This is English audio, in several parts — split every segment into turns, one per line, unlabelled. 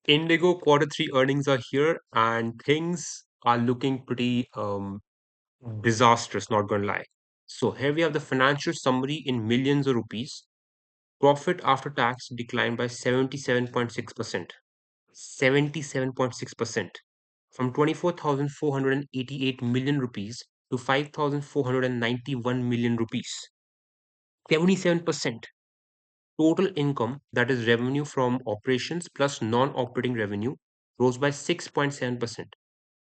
Indigo Q3 earnings are here, and things are looking pretty disastrous, not gonna lie. So here we have the financial summary in millions of rupees. Profit after tax declined by 77.6%. 77.6%. From 24,488 million rupees to 5,491 million rupees. 77%. Total income, that is revenue from operations plus non-operating revenue, rose by 6.7%.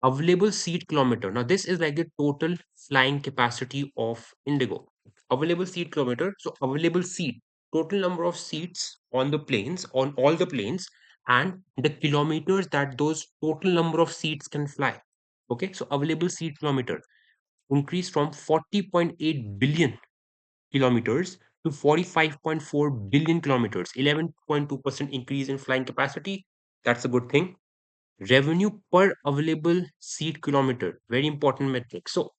Available seat kilometer. Now, this is like the total flying capacity of Indigo. Available seat kilometer. So, available seat, total number of seats on the planes, on all the planes, and the kilometers that those total number of seats can fly. Okay, so available seat kilometer increased from 40.8 billion kilometers to 45.4 billion kilometers, 11.2% increase in flying capacity. That's a good thing. Revenue per available seat kilometer, very important metric. So,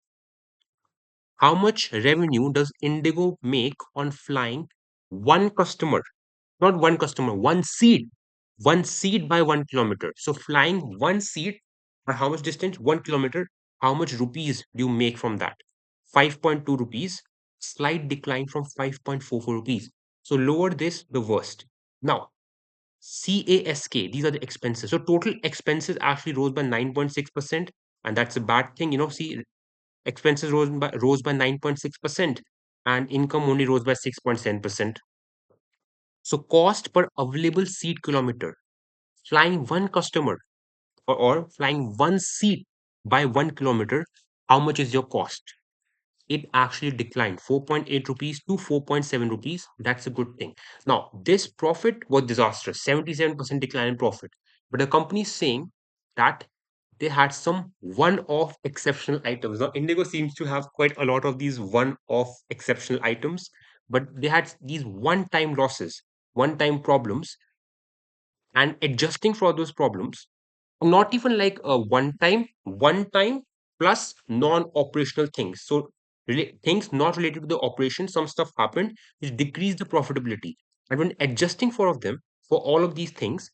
how much revenue does Indigo make on flying one customer? Not one customer, one seat by 1 kilometer. So, flying one seat by how much distance? 1 kilometer. How much rupees do you make from that? 5.2 rupees, slight decline from 5.44 rupees. So, lower this, the worst. Now, CASK, these are the expenses. So total expenses actually rose by 9.6%, and that's a bad thing. See, expenses rose by 9.6%, and income only rose by 6.7%. So cost per available seat kilometer, flying one customer or flying one seat by 1 kilometer, how much is your cost? It actually declined 4.8 rupees to 4.7 rupees. That's a good thing. Now, this profit was disastrous, 77% decline in profit. But the company is saying that they had some one-off exceptional items. Now, Indigo seems to have quite a lot of these one-off exceptional items, but they had these one-time losses, one-time problems, and adjusting for those problems, not even like a one time plus non-operational things. So things not related to the operation, some stuff happened which decreased the profitability. And when adjusting for of them, for all of these things,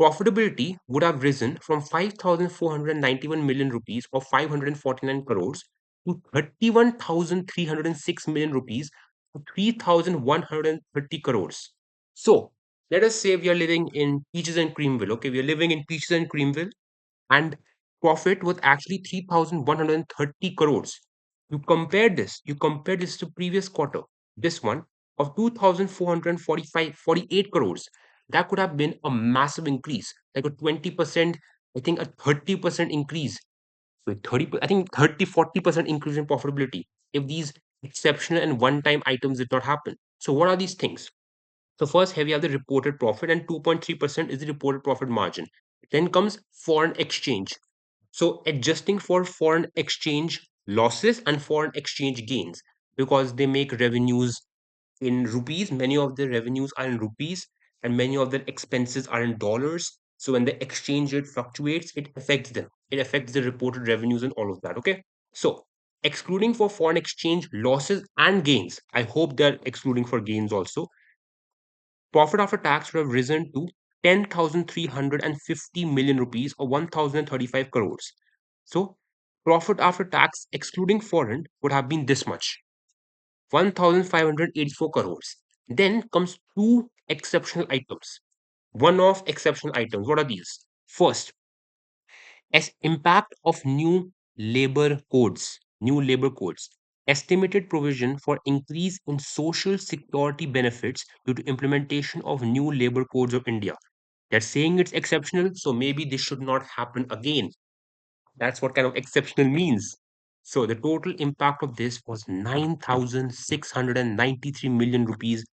profitability would have risen from 5,491 million rupees or 549 crores to 31,306 million rupees to 3,130 crores. So let us say we are living in Peaches and Creamville. Okay, we are living in Peaches and Creamville, and profit was actually 3,130 crores. You compare this to previous quarter, this one of 2,448 crores. That could have been a massive increase, like a 20%, I think a 30% increase. With 30, I think 30-40% increase in profitability if these exceptional and one-time items did not happen. So what are these things? So first, here we have the reported profit, and 2.3% is the reported profit margin. Then comes foreign exchange. So adjusting for foreign exchange losses and foreign exchange gains, because they make revenues in rupees, many of the revenues are in rupees, and many of the expenses are in dollars. So when the exchange rate fluctuates, it affects them. It affects the reported revenues and all of that. Okay. So excluding for foreign exchange losses and gains, I hope they're excluding for gains also, profit after tax would have risen to 10,350 million rupees or 1,035 crores. So, profit after tax excluding foreign would have been this much, 1,584 crores. Then comes two exceptional items. One of exceptional items. What are these? First, as impact of new labor codes, estimated provision for increase in social security benefits due to implementation of new labor codes of India. They're saying it's exceptional, so maybe this should not happen again. That's what kind of exceptional means. So the total impact of this was 9,693 million rupees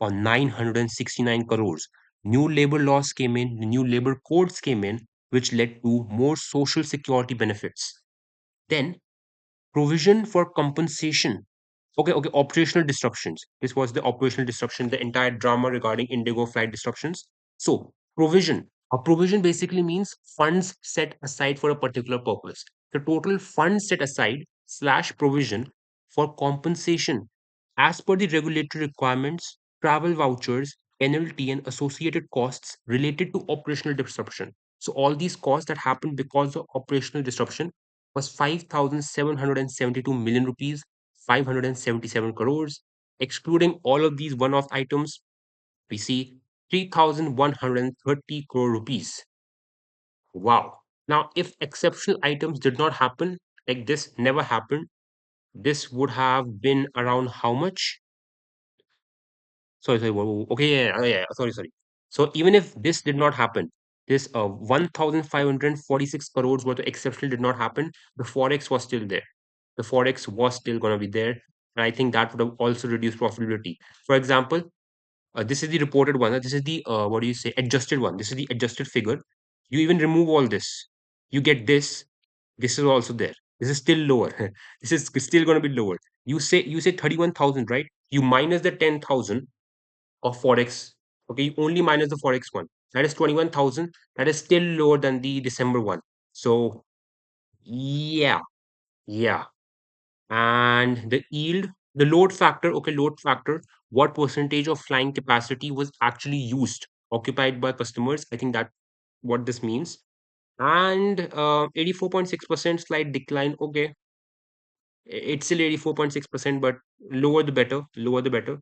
or 969 crores. New labor laws came in, the new labor codes came in, which led to more social security benefits. Then provision for compensation. Okay, operational disruptions. This was the operational disruption, the entire drama regarding Indigo flight disruptions. So, provision. A provision basically means funds set aside for a particular purpose. The total funds set aside slash provision for compensation as per the regulatory requirements, travel vouchers, penalty and associated costs related to operational disruption. So all these costs that happened because of operational disruption was 5,772 million rupees, 577 crores. Excluding all of these one-off items, we see 3,130 crore rupees. Wow. Now, if exceptional items did not happen, like this never happened, this would have been around how much? Sorry. Okay, sorry. So even if this did not happen, this 1,546 crores worth of exceptional did not happen, the forex was still there. The forex was still going to be there, and I think that would have also reduced profitability. For example, this is the reported one. This is the what do you say? Adjusted one. This is the adjusted figure. You even remove all this, you get this. This is also there. This is still lower. This is still going to be lower. You say 31,000, right? You minus the 10,000 of forex. Okay, you only minus the forex one. That is 21,000. That is still lower than the December one. So yeah, yeah. And the yield, the load factor. Okay, load factor. What percentage of flying capacity was actually used, occupied by customers? I think that what this means. And 84.6% slight decline. Okay, it's still 84.6%, but lower the better. Lower the better.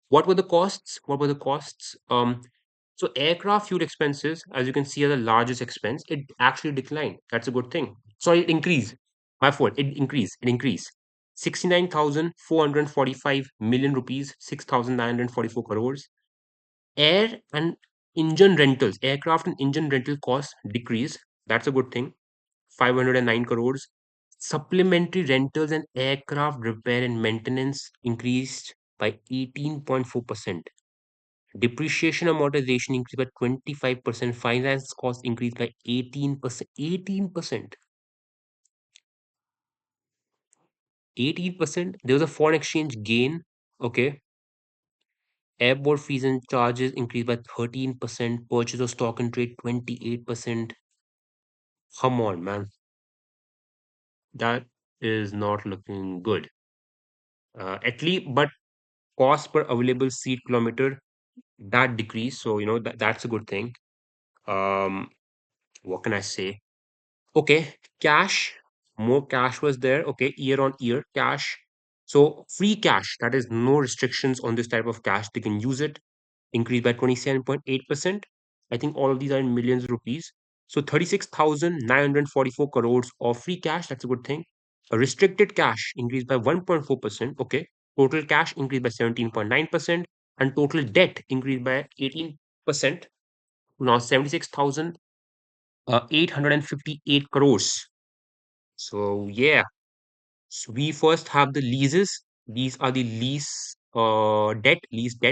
What were the costs? What were the costs? So aircraft fuel expenses, as you can see, are the largest expense. It actually declined. That's a good thing. Sorry, it increased. My fault. It increased. It increased. 69,445 million rupees, 6,944 crores. Air and engine rentals, aircraft and engine rental costs decreased. That's a good thing. 509 crores. Supplementary rentals and aircraft repair and maintenance increased by 18.4%. Depreciation amortization increased by 25%. Finance cost increased by 18%. 18%. 18%. There was a foreign exchange gain. Okay. Airport fees and charges increased by 13%. Purchase of stock and trade 28%. Come on, man. That is not looking good. At least, but cost per available seat kilometer that decreased. So, that's a good thing. Um, what can I say? Okay, cash, more cash was there. Okay, year on year cash. So free cash, that is no restrictions on this type of cash. They can use it, increased by 27.8%. I think all of these are in millions rupees. So 36,944 crores of free cash. That's a good thing. A restricted cash increased by 1.4%. Okay. Total cash increased by 17.9%. And total debt increased by 18%. Now 76,858 crores. So yeah, so we first have the leases. These are the lease debt,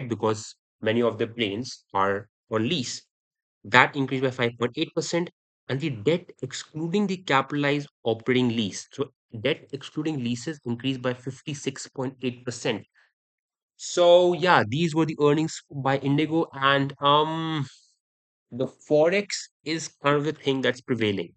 because many of the planes are on lease. That increased by 5.8%, and the debt excluding the capitalized operating lease. So debt excluding leases increased by 56.8%. So yeah, these were the earnings by Indigo, and the forex is kind of the thing that's prevailing.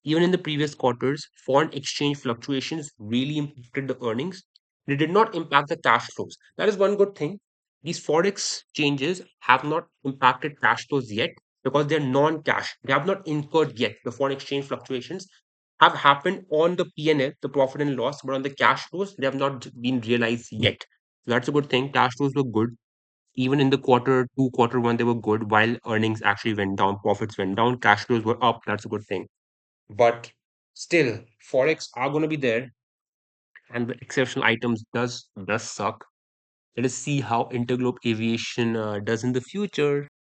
Even in the previous quarters, foreign exchange fluctuations really impacted the earnings. They did not impact the cash flows. That is one good thing. These forex changes have not impacted cash flows yet because they're non-cash. They have not incurred yet. The foreign exchange fluctuations have happened on the P&L, the profit and loss, but on the cash flows, they have not been realized yet. So that's a good thing. Cash flows were good. Even in the quarter two, quarter one, they were good, while earnings actually went down, profits went down, cash flows were up. That's a good thing. But still, forex are going to be there, and the exceptional items does suck. Let us see how Interglobe Aviation does in the future.